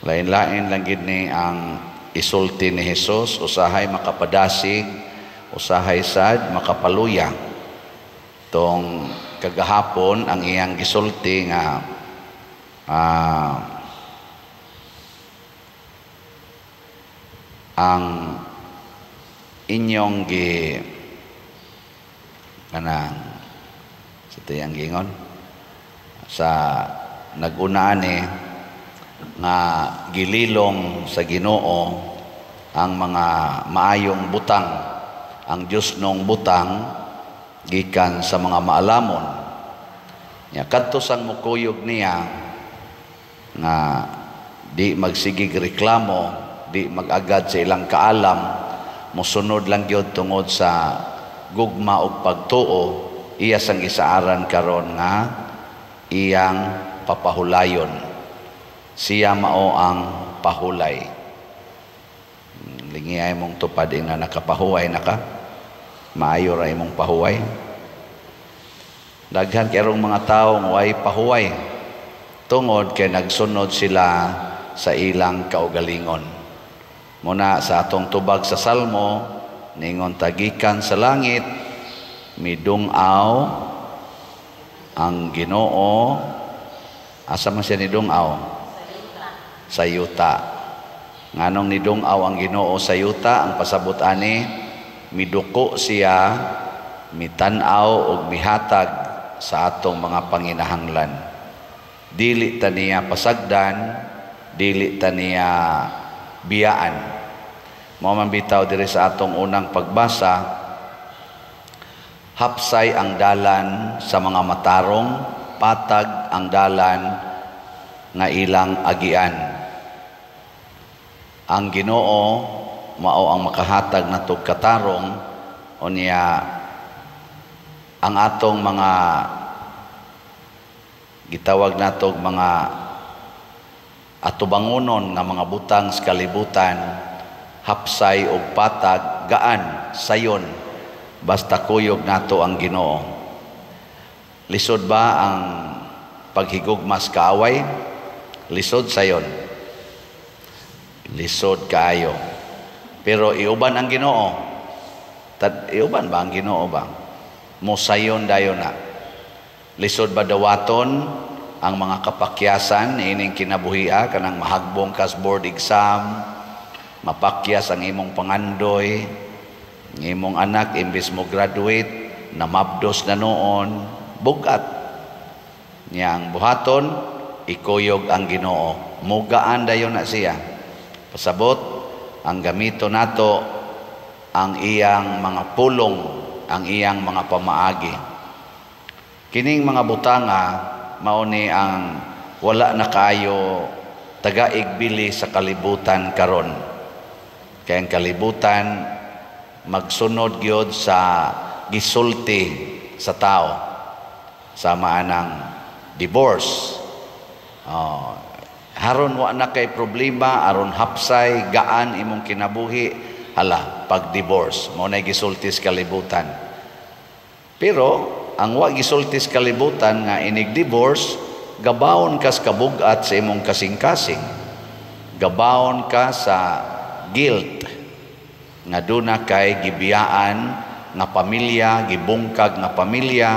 Lain-lain lang gid ni ang isulti ni Hesus, usahay makapadasig, usahay sad makapaluya. Tong kagahapon ang iyang gisulti nga ang inyong kanang sa tiyang gingon sa nag-unaan nga gililong sa Ginoo ang mga maayong butang, ang Dios nung butang gikan sa mga maalamon. Nya kadto sang mukuyog niya nga di magsigig reklamo, di magagad sa ilang kaalam, mosunod lang gyud tungod sa gugma ug pagtuo, iya sang gisaaran karon nga iyang papahulayon. Siya mao ang pahulay. Lingi ay mong tupad na nakapahuway na ka. Maayo ra imong pahuway. Daghan karong mga tawo nga way pahuway tungod kay nagsunod sila sa ilang kaugalingon. Muna sa atong tubag sa Salmo, ningon tagikan sa langit, midungaw ang Ginoo. Asa man siya nidungaw? Sa yuta. Nganong nidungaw ang Ginoo sa yuta, ang pasabot ani, miduko siya, mitanaw ug mihatag sa atong mga panginahanglan. Dili ta niya pasagdan, dili ta niya biyaan. Mao man bitaw diri sa atong unang pagbasa, hapsay ang dalan sa mga matarong, patag ang dalan nga ilang agian. Ang Ginoo mao ang makahatag natog katarong, unya ang atong mga gitawag natog mga atubangonon nga mga butang sa kalibutan, hapsay og patag, gaan, sayon, basta kuyog nato ang Ginoo. Lisod ba ang paghigugmas kaaway? Lisod sayon. Lisod kaayo. Pero iuban ang Ginoo. Iuban ba ang Ginoo ba? Mosayon dayon na. Lisod ba dawaton ang mga kapakyasan ining kinabuhia kanang mahagbong kas board exam, mapakyas ang imong pangandoy, ang imong anak imbis mo graduate, namabdos na noon, bugat. Niyang buhaton, ikuyog ang Ginoo. Mugaan dayon na siya. Pasabot, ang gamito nato ang iyang mga pulong, ang iyang mga pamaagi. Kining mga butanga, mao ni ang wala na kayo taga-igbili sa kalibutan karon. Kaya ang kalibutan magsunod gyud sa gisulti sa tao. Sama anang divorce. Haron wa na kay problema, aron hapsay, gaan imong kinabuhi, hala, pag-divorce. Mao na gisulti sa kalibutan. Pero, ang wa gisulti sa kalibutan nga inig-divorce, gabawon ka sa kabugat sa imong kasing-kasing. Gabawon ka sa guilt nga duna kay gibiyaan nga pamilya, gibungkag nga pamilya,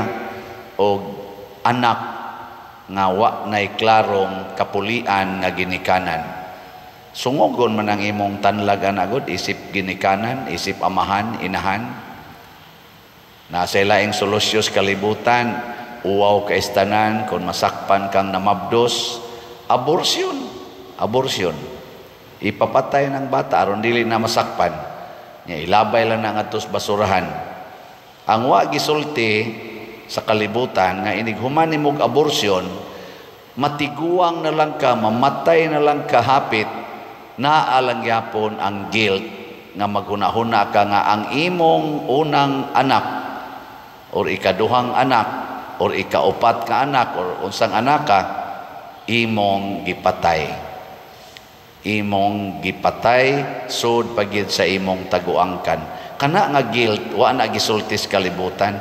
o anak nga wa nay klarong kapulian nga ginikanan. Sungogon man ang imong tanlagan agud, isip ginikanan, isip amahan, inahan. Nasa laing solusyon sa kalibutan, uwaw ka istanan, kung masakpan kang namabdos, abortion. Abortion. Ipapatay ng bata aron dili na masakpan. Nya ilabay lang na ngadtos basurahan. Ang wa gisulti sa kalibutan nga inighuman nimog abortion, matiguang na lang ka, mamatay na lang ka hapit, naalang yapon ang guilt nga maghuna-huna ka nga ang imong unang anak or ikaduhang anak or ikaupat ka anak or unsang anak ka, imong gipatay. Imong gipatay sud pagid sa imong taguangkan. Kana nga guilt wa na gisulti sa kalibutan,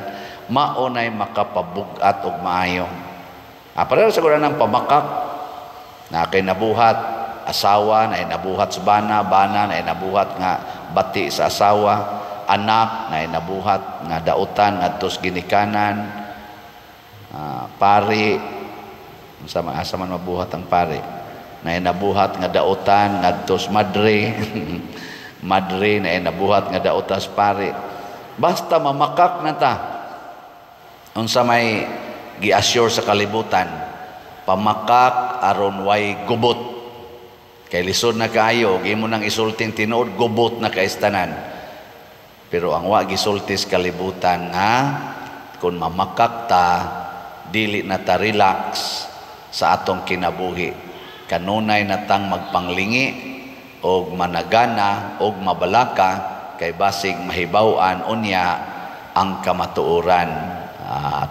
maunay makapabugat og maayo. Para sa ng pamakak na kay nabuhat asawa na nabuhat sa bana, bana na nabuhat nga bati sa asawa, anak na nabuhat nga dautan ngadto sa ginikanan, pari asa man mabuhat ang pari na nabuhat nga dautan ngadto sa madre madre na nabuhat nga dautas pari. Basta mamakak na ta unsa may gi-assure sa kalibutan, pamakak aron way gubot. Kay lisod na kaayo, imo nang isulting tinuod, gubot na kaistanan. Pero ang wa gisulti sa kalibutan nga kung mamakak ta, dili na ta relax sa atong kinabuhi. Kanunay na tang magpanglingi og managana og mabalaka kay basig mahibaw-an unya ang kamatuoran.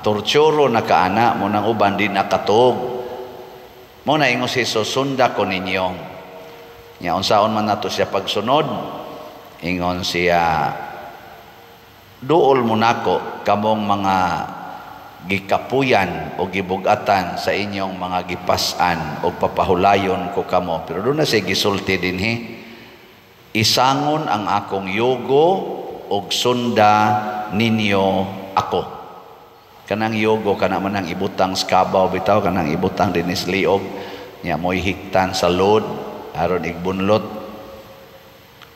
Torturo na kaana mo nang uban din nakatuog. Mo na ingos Hesus, sunda ko ninyo. Nya unsaon man nato siya pagsunod, ingon siya, duol mo nako kamong mga gikapuyan o gibugatan sa inyong mga gipasan o papahulayon ko kamo. Pero doon na siya gisulti dinhi, isangon ang akong yugo og sunda ninyo ako. Kanang yogo kana man ang ibutang skabaw bitaw, kanang ibutang dinis liog nya moy hiktan sa load aron igbunlot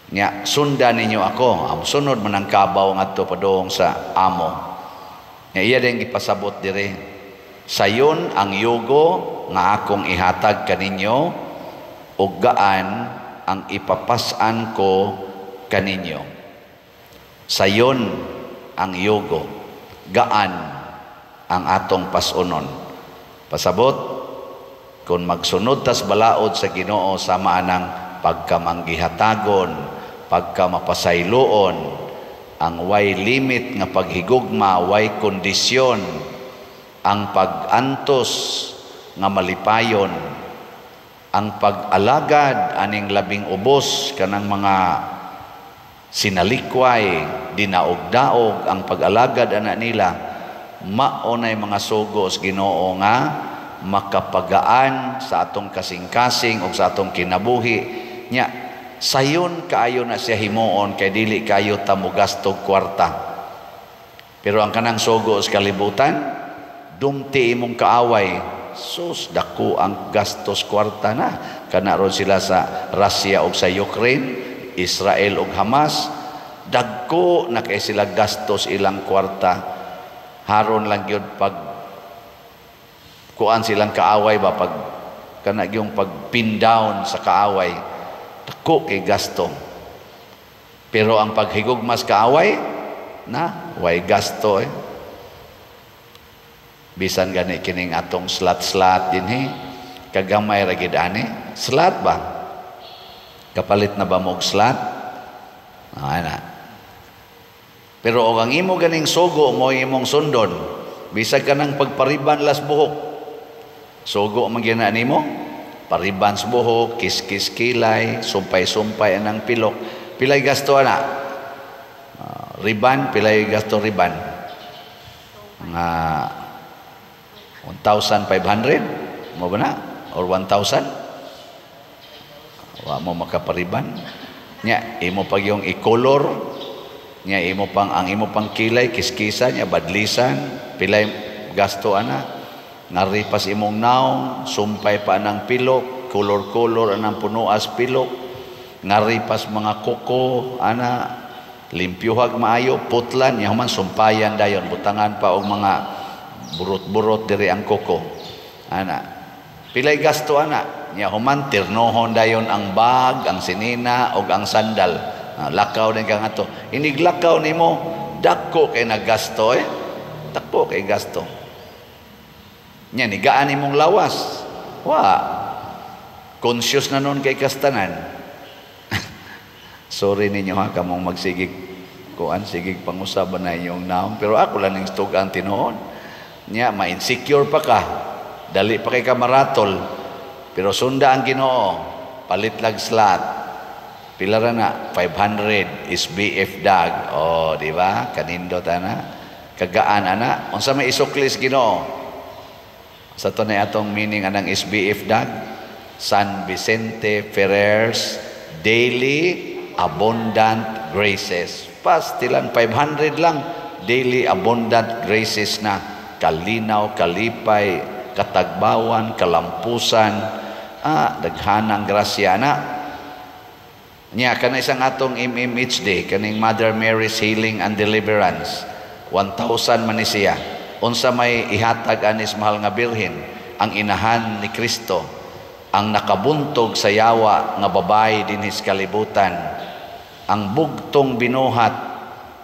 nya sunda ninyo ako. Ang sunod man ang kabaw ngadto padong sa amo nya iya din gipasabot dire, sayon ang yogo nga akong ihatag kaninyo ug gaan ang ipapasan ko kaninyo. Sayon ang yogo, gaan ang atong pasunon. Pasabot, kung magsunod tas balaod sa Ginoo sama anang pagkamanggihatagon, pagkamapasayloon, ang way limit nga paghigugma, way kondisyon, ang pag-antos nga malipayon, ang pag-alagad aning labing ubos kanang mga sinalikway, dinaog-daog, ang pag-alagad ana nila, maunay mga sugos Ginoo nga makapagaan sa atong kasing-kasing o sa atong kinabuhi nya. Sayon kaayo na siya himuon kay dili kayo ta mogastog kwarta. Pero ang kanang sugos kalibutan, dumti imong kaaway, sus dako ang gastos kwarta na. Kana ron sila sa Russia o sa Ukraine, Israel o Hamas, dagko na kay sila gastos ilang kwarta. Haron lang yun pag kuan silang kaaway ba, pag kana yung pag pin down sa kaaway, dako kay gasto. Pero ang paghigugmas kaaway na way gasto bisan gani kining atong slat dinhi kagamay ra gid ani slat ba, kapalit na ba mo og slat ana. Pero og ang imo ganing sugo mo imong sundon, bisag ka ng pagpariban las buhok, sugo man gyud nimo, pariban sa buhok, kiskis kilay, sumpay-sumpay anang pilok. Pilay gasto ana? Riban, pilay gasto riban? Nga 1,500 mo ba na? Or 1,000? Wa mo makapariban. Nya imo pag yung i-color nya imo pang ang imo pang kilay kiskisan nya badlisan, pilay gasto ana. Naripas imong naong, sumpay pa anang pilok, kolor-kolor anang punuas pilok, naripas mga koko ana, limpyuhag maayo, putlan nya human sumpayan dayon, butangan pa og mga burot-burot diri ang koko ana. Pilay gasto ana nya human tirnohon dayon ang bag, ang sinina og ang sandal. Lakaw din ka nga to. Iniglakaw ni mo, dako kay naggasto dako kay gasto. Nya nigaan imong lawas. Wa. Conscious na nun kay kastanan. Sorry ninyo ha, kamong magsigig kuan, sigig pangusaban na inyong naong. Pero ako lang ning stugan tinuon. Nya ma-insecure pa ka. Dali pa kay ka maratol. Pero sunda ang Ginoo, palit lag slat. Pila ra na 500 is BF dag. Oh, di ba? Kanindot ana. Kagaan ana. Unsa may isuklis Ginoo? Sa to na atong meaning anang SBF dag. San Vicente Ferrer's Daily Abundant Graces. Pastilan 500 lang, Daily Abundant Graces na. Kalinaw, kalipay, katagbawan, kalampusan, daghanang grasya na. Nya kana isang atong MMHD, kaning Mother Mary's Healing and Deliverance, 1,000 man ni siya. Unsa may ihatag anis mahal nga birhen, ang inahan ni Kristo, ang nakabuntog sa yawa nga babae dinhi sa kalibutan, ang bugtong binuhat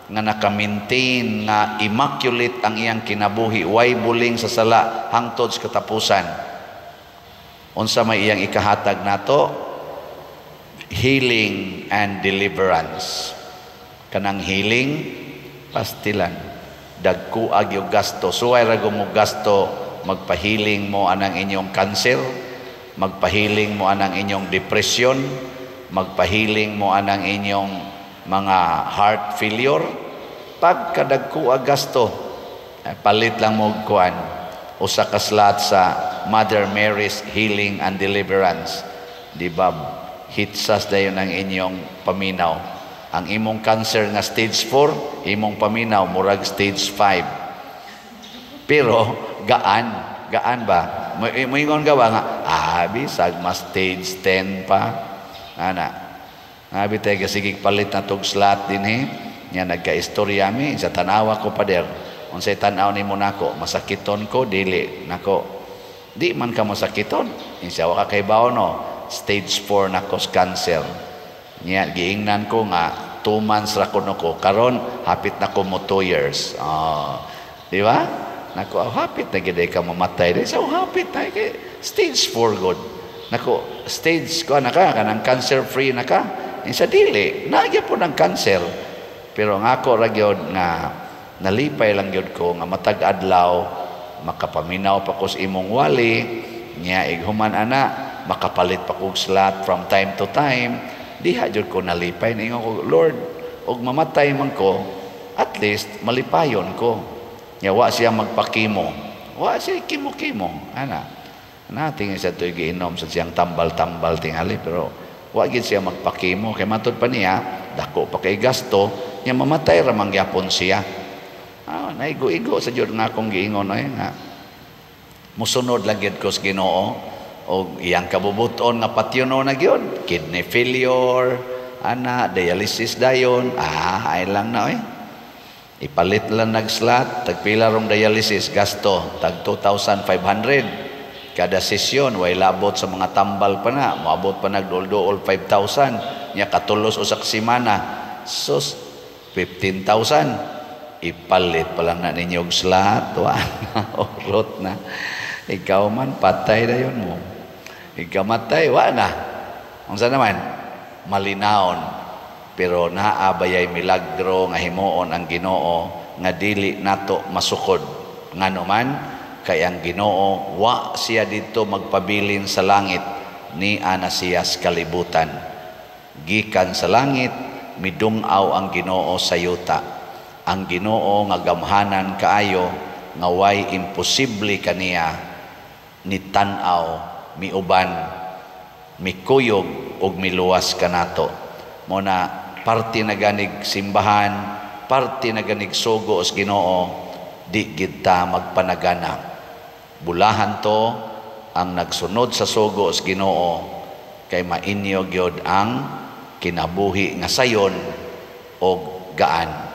nga naka-maintain nga immaculate ang iyang kinabuhi, way buling sa sala hangtod sa katapusan. Unsa may iyang ikahatag nato? Healing and deliverance. Kanang healing, pastilan. Dagkuag yung gasto. Suway rago mo gasto, magpahiling mo anang inyong cancer, magpahiling mo anang inyong depression, magpahiling mo anang inyong mga heart failure. Pagkadagkuag gasto, palit lang mo kuan. Usa ka slot sa Mother Mary's Healing and Deliverance. Di ba? Hitsas dayon ang inyong paminaw. Ang imong cancer nga stage 4, imong paminaw murag stage 5. Pero gaan ba? Moingon ka ba nga, bisag mas stage 10 pa. Ana. Abi tayo sige palit na tog slot din Nya nagka-istorya mi sa tanawa ko pader. Unsay tan-aw nimo nako, masakiton ko dili nako. Di man ka masakiton. Insa wa ka kay bawo no. Stage 4 na ko cancer. Nya giingnan ko nga 2 months ra kuno ko. Karon hapit na ko mo 2 years. Di ba? Nako hapit na gid ka mamatay. Di sa hapit na kay stage 4 god. Nako stage ko na ka kanang cancer free na ka. Sa dili nagya po ng cancer. Pero nga ako ra gyud nga nalipay lang gyud ko nga matag adlaw makapaminaw pa ko sa imong wali. Nya ighuman ana makapalit pa kong slot from time to time, diha jud ko nalipay. Ningon ko, Lord, og mamatay man ko, at least malipayon ko. Nya wa siya magpakimo. Wa siya kimo-kimo. Tingin sa ito'y giinom sa siyang tambal-tambal tingali, pero wa gid siya magpakimo. Kay matod pa niya, dako pa kay gasto, nya mamatay ra mangyapon siya. Naigo-igo sa jud nga akong giingon nga. Musunod lang gid ko sa Ginoo. O iyang kabubuton nga patyono na gyud, kidney failure, dialysis dayon, ay lang na ipalit lang nag-slot, tagpila rong dialysis, gasto, tag 2,500 kada sesyon, way labot sa mga tambal pa na, maabot pa nagdool-dool 5,000, nya katulos usak simana, sus, 15,000, ipalit pa lang na ninyong slot, orot na, ikaw man, patay dayon mo. Ikamatay, wa na. Unsa naman? Malinawon. Pero naabayay milagro nga himuon ang Ginoo nga dili nato masukod. Ngano man kay ang Ginoo wa siya dito magpabilin sa langit, ni ana siya sa kalibutan. Gikan sa langit midung-aw ang Ginoo sa yuta. Ang Ginoo nga gamhanan kaayo nga way imposible kaniya ni tan-aw, miuban, mikuyog ug miluwas kanato. Muna parte na ganig simbahan, parte na ganig sugo sa Ginoo, di gid ta magpanagana. Bulahan to ang nagsunod sa sugo sa Ginoo kay mainyo gyud ang kinabuhi nga sayon og gaan.